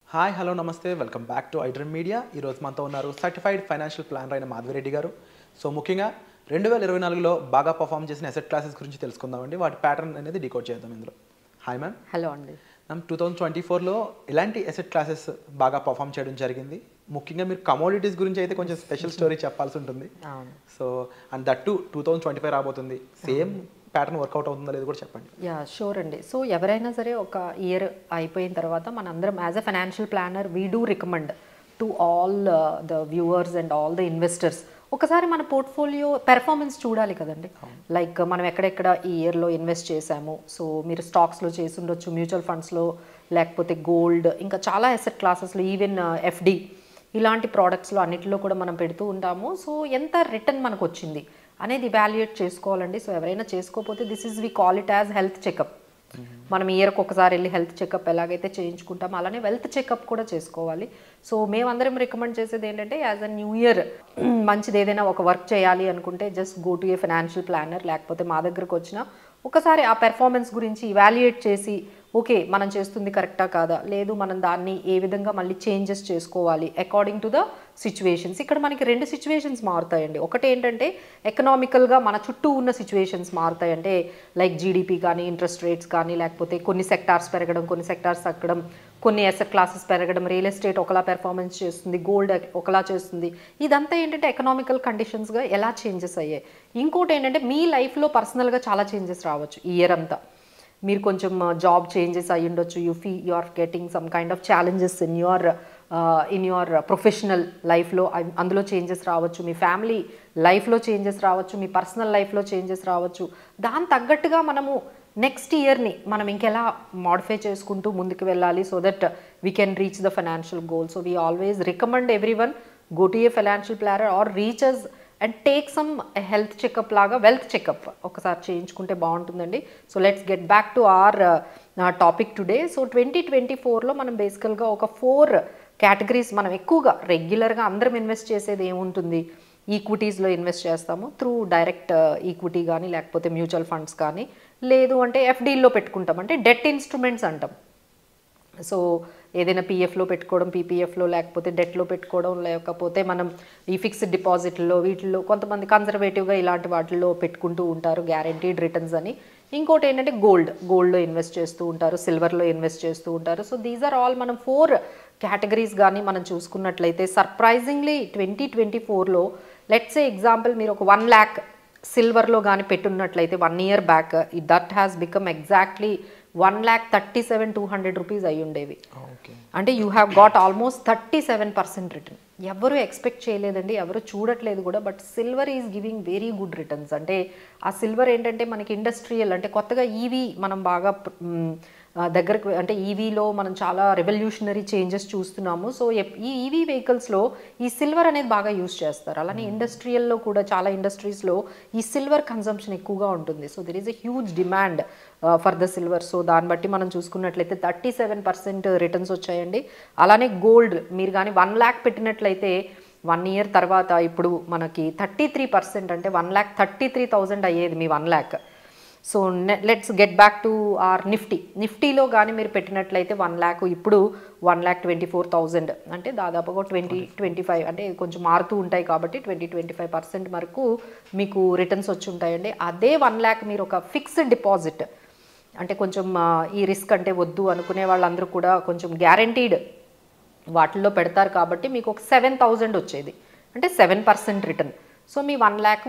Hi hello నమస్తే welcome back to iDream media. ఈరోజు మనతో ఉన్నారు సర్టిఫైడ్ ఫైనాన్షియల్ ప్లానర్ అయిన మాధవిరెడ్డి గారు. సో ముఖ్యంగా 2024లో బాగా పర్ఫామ్ చేసిన అసెట్ క్లాసెస్ గురించి తెలుసుకుందామండి. వాటి ప్యాటర్న్ అనేది డీకోడ్ చేద్దాం ఇందులో. Hi ma'am. హలో అండి. మ్యామ్, 2024లో ఎలాంటి అసెట్ క్లాసెస్ బాగా పర్ఫామ్ చేయడం జరిగింది? ముఖ్యంగా మీరు కమోడిటీస్ గురించి అయితే కొంచెం స్పెషల్ స్టోరీ చెప్పాల్సి ఉంటుంది. సో అండ్ దట్ 2025 రాబోతుంది. సేమ్ ప్యాటర్న్ వర్కౌట్ అవుతుందో లేదో కూడా చెప్పండి. యా షూర్ అండి. సో ఎవరైనా సరే ఒక ఇయర్ అయిపోయిన తర్వాత మనందరం as a financial planner we do recommend to all the viewers and all the investors ఒకసారి మన పోర్ట్ఫోలియో పెర్ఫార్మెన్స్ చూడాలి కదండి. లైక్ మనం ఎక్కడెక్కడ ఈ ఇయర్లో ఇన్వెస్ట్ చేసాము. సో మీరు స్టాక్స్లో చేసి ఉండొచ్చు, మ్యూచువల్ ఫండ్స్లో, లేకపోతే గోల్డ్, ఇంకా చాలా అసెట్ క్లాసెస్లో, ఈవెన్ ఎఫ్డి ఇలాంటి ప్రోడక్ట్స్లో అన్నిటిలో కూడా మనం పెడుతూ ఉంటాము. సో ఎంత రిటర్న్ మనకు వచ్చింది అనేది ఇవాల్యుయేట్ చేసుకోవాలండి. సో ఎవరైనా చేసుకోకపోతే this is we call it as health checkup. మనం ఇయర్కి ఒకసారి వెళ్ళి హెల్త్ చెకప్ ఎలాగైతే చేయించుకుంటామో అలానే వెల్త్ చెకప్ కూడా చేసుకోవాలి. సో మేమందరం రికమెండ్ చేసేది ఏంటంటే యాజ్ అ న్యూ ఇయర్ మంచిది ఏదైనా ఒక వర్క్ చేయాలి అనుకుంటే just go to a financial planar, లేకపోతే మా దగ్గరకు వచ్చిన ఒకసారి ఆ పెర్ఫార్మెన్స్ గురించి ఇవాల్యుయేట్ చేసి ఓకే మనం చేస్తుంది కరెక్టా కాదా, లేదు మనం దాన్ని ఏ విధంగా మళ్ళీ చేంజెస్ చేసుకోవాలి అకార్డింగ్ టు ద సిచ్యువేషన్స్. ఇక్కడ మనకి రెండు సిచ్యువేషన్స్ మారుతాయండి. ఒకటి ఏంటంటే ఎకనామికల్గా మన చుట్టూ ఉన్న సిచ్యువేషన్స్ మారుతాయి. అంటే లైక్ జీడిపి కానీ, ఇంట్రెస్ట్ రేట్స్ కానీ, లేకపోతే కొన్ని సెక్టార్స్ పెరగడం, కొన్ని సెక్టార్స్ తగ్గడం, కొన్ని అసెట్ క్లాసెస్ పెరగడం, రియల్ ఎస్టేట్ ఒకలా పెర్ఫార్మెన్స్ చేస్తుంది, గోల్డ్ ఒకలా చేస్తుంది. ఇదంతా ఏంటంటే ఎకనామికల్ కండిషన్స్గా ఎలా చేంజెస్ అయ్యాయి. ఇంకోటి ఏంటంటే మీ లైఫ్లో పర్సనల్గా చాలా చేంజెస్ రావచ్చు ఈ ఇయర్ అంతా. మీరు కొంచెం జాబ్ చేంజెస్ అయ్యి ఉండొచ్చు, you are getting some kind of challenges in your professional లైఫ్లో, అందులో చేంజెస్ రావచ్చు. మీ ఫ్యామిలీ లైఫ్లో చేంజెస్ రావచ్చు, మీ పర్సనల్ లైఫ్లో చేంజెస్ రావచ్చు. దాని తగ్గట్టుగా మనము నెక్స్ట్ ఇయర్ని మనం ఇంకెలా మాడిఫై చేసుకుంటూ ముందుకు వెళ్ళాలి so that we can reach the financial goal. So we always recommend everyone go to a financial planner or reach us and take some health checkup లాగా వెల్త్ చెకప్ ఒకసారి చేయించుకుంటే బాగుంటుందండి. So let's get back to our topic today. So 2024లో మనం బేసికల్గా ఒక 4 categories మనం ఎక్కువగా రెగ్యులర్గా అందరం ఇన్వెస్ట్ చేసేది ఏముంటుంది, ఈక్విటీస్లో ఇన్వెస్ట్ చేస్తాము త్రూ డైరెక్ట్ ఈక్విటీ కానీ, లేకపోతే మ్యూచువల్ ఫండ్స్ కానీ, లేదు అంటే ఎఫ్డీల్లో పెట్టుకుంటాం, అంటే డెట్ ఇన్స్ట్రుమెంట్స్ అంటాం. సో ఏదైనా పీఎఫ్లో పెట్టుకోవడం, పీపీఎఫ్లో, లేకపోతే డెట్లో పెట్టుకోవడం, లేకపోతే మనం ఈ ఫిక్స్డ్ డిపాజిట్లో వీటిల్లో కొంతమంది కన్జర్వేటివ్గా ఇలాంటి వాటిల్లో పెట్టుకుంటూ ఉంటారు గ్యారెంటీడ్ రిటర్న్స్ అని. ఇంకోటి ఏంటంటే గోల్డ్లో ఇన్వెస్ట్ చేస్తూ ఉంటారు, సిల్వర్లో ఇన్వెస్ట్ చేస్తూ ఉంటారు. సో దీస్ ఆర్ ఆల్ మనం 4 కేటగిరీస్ కానీ మనం చూసుకున్నట్లయితే సర్ప్రైజింగ్లీ 2024లో లెట్స్ ఏ ఎగ్జాంపుల్ మీరు ఒక 1 lakh సిల్వర్లో కానీ పెట్టున్నట్లయితే 1 year back that has become exactly 1,37,200 rupees అయ్యి ఉండేవి. అంటే you have got almost 37% return. ఎవరు ఎక్స్పెక్ట్ చేయలేదండి, ఎవరు చూడట్లేదు కూడా. But silver is giving very good returns. అంటే ఆ సిల్వర్ ఏంటంటే మనకి ఇండస్ట్రియల్, అంటే కొత్తగా ఈవీ మనం బాగా దగ్గరకు, అంటే ఈవీలో మనం చాలా రెవల్యూషనరీ చేంజెస్ చూస్తున్నాము. సో ఈ ఈవీ వెహికల్స్లో ఈ సిల్వర్ అనేది బాగా యూజ్ చేస్తారు. అలానే ఇండస్ట్రియల్లో కూడా చాలా ఇండస్ట్రీస్లో ఈ సిల్వర్ కన్సంప్షన్ ఎక్కువగా ఉంటుంది. So there is a huge demand for the silver. So దాన్ని బట్టి మనం చూసుకున్నట్లయితే 37% రిటర్న్స్ వచ్చాయండి. అలానే గోల్డ్ మీరు కానీ 1 lakh పెట్టినట్లయితే 1 year తర్వాత ఇప్పుడు మనకి 33%, అంటే 1,33,000 అయ్యేది మీ 1 lakh. So let's get back to our నిఫ్టీలో కానీ మీరు పెట్టినట్లయితే 1 lakh ఇప్పుడు 1,24,000, అంటే దాదాపుగా 20-25, అంటే కొంచెం మారుతూ ఉంటాయి కాబట్టి 20-25% వరకు మీకు రిటర్న్స్ వచ్చి ఉంటాయండి. అదే 1 lakh మీరు ఒక ఫిక్స్డ్ డిపాజిట్, అంటే కొంచెం ఈ రిస్క్ అంటే వద్దు అనుకునే వాళ్ళందరూ కూడా కొంచెం గ్యారంటీడ్ వాటిల్లో పెడతారు కాబట్టి మీకు ఒక 7,000 వచ్చేది, అంటే 7% రిటర్న్. సో మీ 1 lakh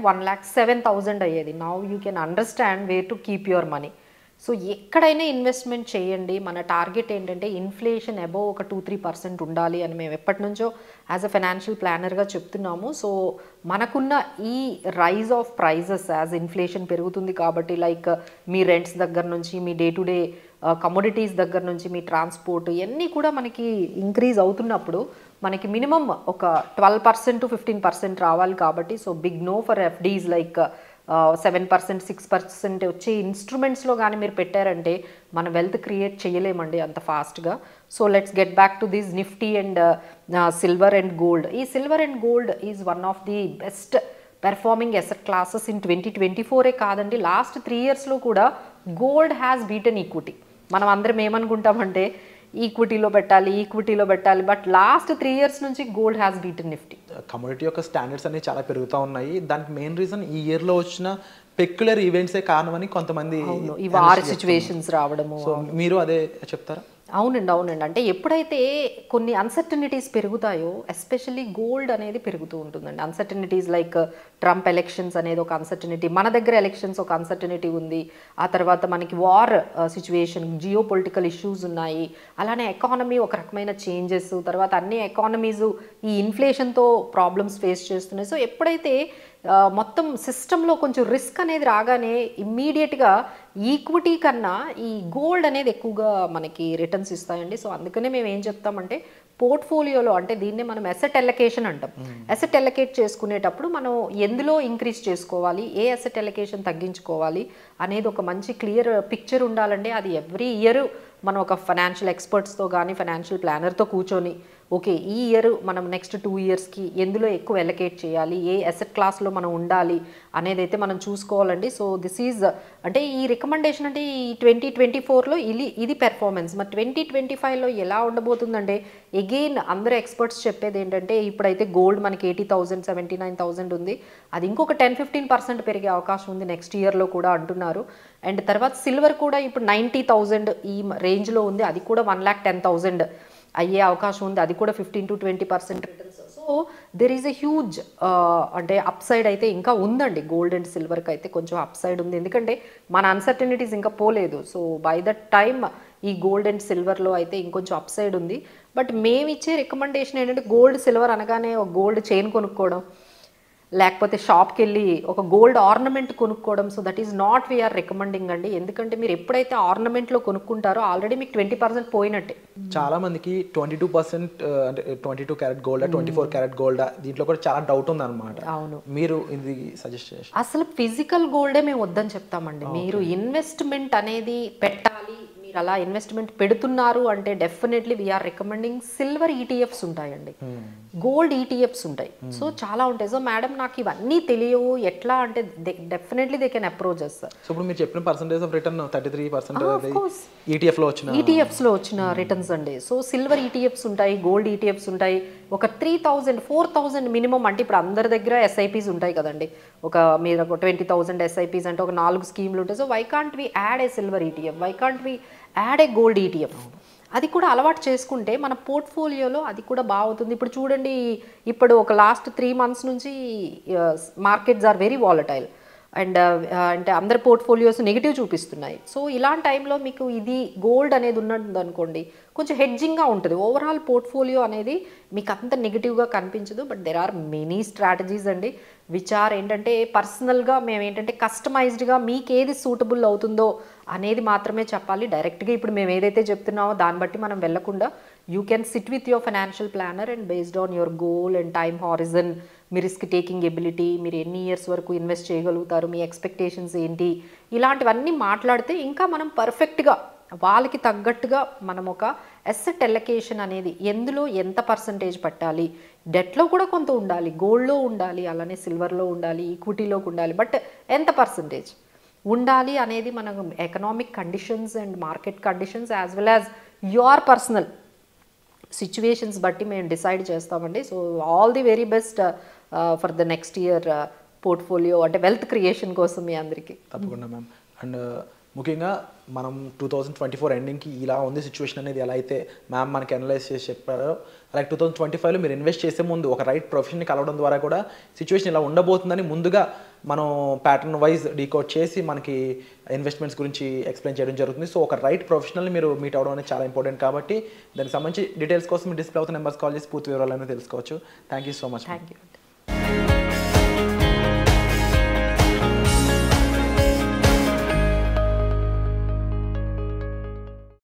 7,000 అయ్యేది. Now you can understand where to keep your money. So ఎక్కడైనా ఇన్వెస్ట్మెంట్ చేయండి. మన టార్గెట్ ఏంటంటే ఇన్ఫ్లేషన్ అబోవ్ ఒక 2-3% ఉండాలి అని మేము ఎప్పటి నుంచో యాజ్ అ ఫైనాన్షియల్ ప్లానర్గా చెప్తున్నాము. సో మనకున్న ఈ rise of prices as inflation పెరుగుతుంది కాబట్టి, లైక్ మీ రెంట్స్ దగ్గర నుంచి, మీ డే టు డే కమోడిటీస్ దగ్గర నుంచి, మీ ట్రాన్స్పోర్ట్ ఇవన్నీ కూడా మనకి ఇంక్రీజ్ అవుతున్నప్పుడు మనకి మినిమం ఒక 12%-15% రావాలి కాబట్టి, so big no for FDs like 7%, 6% వచ్చే ఇన్స్ట్రుమెంట్స్లో కానీ మీరు పెట్టారంటే మన వెల్త్ క్రియేట్ చేయలేమండి అంత ఫాస్ట్గా. So let's get back to this Nifty and silver and gold. ఈ silver and gold is one of the best performing asset classes in 2024 కాదండి, లాస్ట్ 3 yearsలో కూడా గోల్డ్ హ్యాస్ బీటన్ ఈక్విటీ. మనం అందరం ఏమనుకుంటామంటే ఈక్విటీలో పెట్టాలి, బట్ లాస్ట్ 3 years నుంచి gold has beaten Nifty. Commodity యొక్క standards అనేవి చాలా పెరుగుతూ ఉన్నాయి. దానికి మెయిన్ రీజన్ ఈ ఇయర్లో వచ్చిన పెక్యులర్ ఈవెంట్సే కారణమని కొంతమంది ఈ వార్ సిచ్యువేషన్స్ రావడము. సో మీరు అదే చెప్తారా? అవునండి. అంటే ఎప్పుడైతే కొన్ని అన్సర్టనిటీస్ పెరుగుతాయో ఎస్పెషల్లీ గోల్డ్ అనేది పెరుగుతూ ఉంటుందండి. అన్సర్టనిటీస్ లైక్ ట్రంప్ ఎలక్షన్స్ అనేది ఒక అన్సర్టనిటీ, మన దగ్గర ఎలక్షన్స్ ఒక అన్సర్టనిటీ ఉంది, ఆ తర్వాత మనకి war situation, geo political issues ఉన్నాయి, అలానే ఎకానమీ ఒక రకమైన చేంజెస్, తర్వాత అన్ని ఎకానమీస్ ఈ ఇన్ఫ్లేషన్తో ప్రాబ్లమ్స్ ఫేస్ చేస్తున్నాయి. సో ఎప్పుడైతే మొత్తం సిస్టంలో కొంచెం రిస్క్ అనేది రాగానే ఇమ్మీడియట్గా ఈక్విటీ కన్నా ఈ గోల్డ్ అనేది ఎక్కువగా మనకి రిటర్న్స్ ఇస్తాయండి. సో అందుకనే మేము ఏం చెప్తామంటే పోర్ట్ఫోలియోలో, అంటే దీన్నే మనం అసెట్ ఎలకేషన్ అంటాం. అసెట్ ఎలకేట్ చేసుకునేటప్పుడు మనం ఎందులో ఇంక్రీజ్ చేసుకోవాలి, ఏ అసెట్ ఎలకేషన్ తగ్గించుకోవాలి అనేది ఒక మంచి క్లియర్ పిక్చర్ ఉండాలండి. అది ఎవ్రీ ఇయర్ మనం ఒక ఫైనాన్షియల్ ఎక్స్పర్ట్స్తో కానీ ఫైనాన్షియల్ ప్లానర్తో కూర్చొని ఓకే ఈ ఇయర్ మనం నెక్స్ట్ 2 yearsకి ఎందులో ఎక్కువ ఎలకేట్ చేయాలి, ఏ అసెట్ క్లాస్లో మనం ఉండాలి అనేది అయితే మనం చూసుకోవాలండి. సో దిస్ ఈజ్ అంటే ఈ రికమెండేషన్ అంటే ఈ 2024లో ఇది పెర్ఫార్మెన్స్. మరి 2025లో ఎలా ఉండబోతుందంటే అగైన్ అందరూ ఎక్స్పర్ట్స్ చెప్పేది ఏంటంటే ఇప్పుడైతే గోల్డ్ మనకి 80,000 79,000 ఉంది, అది ఇంకొక 10-15% పెరిగే అవకాశం ఉంది నెక్స్ట్ ఇయర్లో కూడా అంటున్నారు. అండ్ తర్వాత సిల్వర్ కూడా ఇప్పుడు 90,000 ఈ రేంజ్లో ఉంది, అది కూడా 1,10,000 అయ్యే అవకాశం ఉంది, అది కూడా 15-20% returns. So there is a huge అంటే అప్సైడ్ అయితే ఇంకా ఉందండి. గోల్డ్ అండ్ సిల్వర్కి అయితే కొంచెం అప్సైడ్ ఉంది, ఎందుకంటే మన అన్సర్టనిటీస్ ఇంకా పోలేదు. సో బై దట్ టైమ్ ఈ గోల్డ్ అండ్ సిల్వర్లో అయితే ఇంకొంచెం అప్సైడ్ ఉంది. బట్ మేము ఇచ్చే రికమెండేషన్ ఏంటంటే గోల్డ్ సిల్వర్ అనగానే ఒక గోల్డ్ చైన్ కొనుక్కోవడం, లేకపోతే షాప్కి వెళ్ళి ఒక గోల్డ్ ఆర్నమెంట్ కొనుక్కోవడం. So that is not we're recommending అండి. ఎందుకంటే మీరు ఎప్పుడైతే ఆర్నమెంట్లో కొనుక్కుంటారో ఆల్రెడీ మీకు 20% పోయినట్టే. చాలా మందికి 22% అంటే 22 క్యారెట్ గోల్డా 24 క్యారెట్ గోల్డా దీంట్లో కూడా చాలా డౌట్ ఉంది అనమాట. అవును, మీరు ఇది సజెస్ట్ చేసి అసలు ఫిజికల్ గోల్డే మేము వద్దని చెప్తామండి. మీరు ఇన్వెస్ట్మెంట్ అనేది పెట్టాలి, మీరు అలా ఇన్వెస్ట్మెంట్ పెడుతున్నారు అంటే definitely we're recommending silver ETFs ఉంటాయండి, గోల్డ్ ఈటీఎఫ్స్ ఉంటాయి. సో చాలా ఉంటాయి. సో మేడం నాకు ఇవన్నీ తెలియవు ఎట్లా అంటే definitely they can approach us. So ఇప్పుడు మీరు చెప్పిన పర్సెంటేజ్ ఆఫ్ రిటర్న్ 33% ఈటీఎఫ్లో వచ్చిన రిటర్న్స్ అండి. సో సిల్వర్ ఈటీఎఫ్స్ ఉంటాయి, గోల్డ్ ఈటీఎఫ్స్ ఉంటాయి. ఒక 3,000-4,000 మినిమం అంటే ఇప్పుడు అందరి దగ్గర ఎస్ఐపీస్ ఉంటాయి కదండి. మీరు ఒక 20,000 ఎస్ఐపీస్ అంటే ఒక 4 స్కీమ్లు ఉంటాయి. So why can't we add a silver ETF, why can't we add a gold ETF? అది కూడా అలవాటు చేసుకుంటే మన పోర్ట్ఫోలియోలో అది కూడా బాగుంటుంది. ఇప్పుడు చూడండి, ఇప్పుడు ఒక లాస్ట్ 3 months నుంచి markets are very volatile and అంటే అందరి పోర్ట్ఫోలియోస్ నెగిటివ్ చూపిస్తున్నాయి. సో ఇలాంటి టైంలో మీకు ఇది గోల్డ్ అనేది ఉన్నది అనుకోండి, కొంచెం హెడ్జింగ్గా ఉంటుంది. ఓవరాల్ పోర్ట్ఫోలియో అనేది మీకు అంత నెగిటివ్గా కనిపించదు. But there are many strategies అండి విచ్ ఆర్ ఏంటంటే పర్సనల్గా మేము ఏంటంటే కస్టమైజ్డ్గా మీకు ఏది సూటబుల్ అవుతుందో అనేది మాత్రమే చెప్పాలి. డైరెక్ట్గా ఇప్పుడు మేము ఏదైతే చెప్తున్నామో దాన్ని బట్టి మనం వెళ్ళకుండా you can SIT with your financial planner and based on your goal and time horizon, me risk taking ability, మీరు ఎన్ని ఇయర్స్ వరకు ఇన్వెస్ట్ చేయగలుగుతారు, మీ ఎక్స్పెక్టేషన్స్ ఏంటి, ఇలాంటివన్నీ మాట్లాడితే ఇంకా మనం పర్ఫెక్ట్గా వాళ్ళకి తగ్గట్టుగా మనం ఒక అసెట్ ఎలకేషన్ అనేది ఎందులో ఎంత పర్సంటేజ్ పెట్టాలి, డెట్లో కూడా కొంత ఉండాలి, గోల్డ్లో ఉండాలి, అలానే సిల్వర్లో ఉండాలి, ఈక్విటీలోకి ఉండాలి, బట్ ఎంత పర్సంటేజ్ ఉండాలి అనేది మనం economic conditions and market conditions as well as your personal situations బట్టి మేము డిసైడ్ చేస్తామండి. So all the very best for the next year portfolio అంటే వెల్త్ క్రియేషన్ కోసం మీ అందరికీ. తప్పకుండా మ్యామ్. అండ్ ముఖ్యంగా మనం 2024 ఎండింగ్కి ఇలా ఉంది సిచ్యువేషన్ అనేది ఎలా అయితే మ్యామ్ మనకి అనలైజ్ చేసి చెప్పారో, అలాగే 2025లో మీరు ఇన్వెస్ట్ చేసే ముందు ఒక రైట్ ప్రొఫెషన్ని కలవడం ద్వారా కూడా సిచ్యువేషన్ ఇలా ఉండబోతుందని ముందుగా మనం ప్యాటర్న్ వైజ్ డీకోడ్ చేసి మనకి ఇన్వెస్ట్మెంట్స్ గురించి ఎక్స్ప్లెయిన్ చేయడం జరుగుతుంది. సో ఒక రైట్ ప్రొఫెషనల్ని మీరు మీట్ అవ్వడం అనేది చాలా ఇంపార్టెంట్. కాబట్టి దానికి సంబంధించి డీటెయిల్స్ కోసం డిస్ప్లే అవుతున్న నెంబర్స్ కాల్ చేసి పూర్తి వివరాలను తెలుసుకోవచ్చు. Thank you so much. Thank you.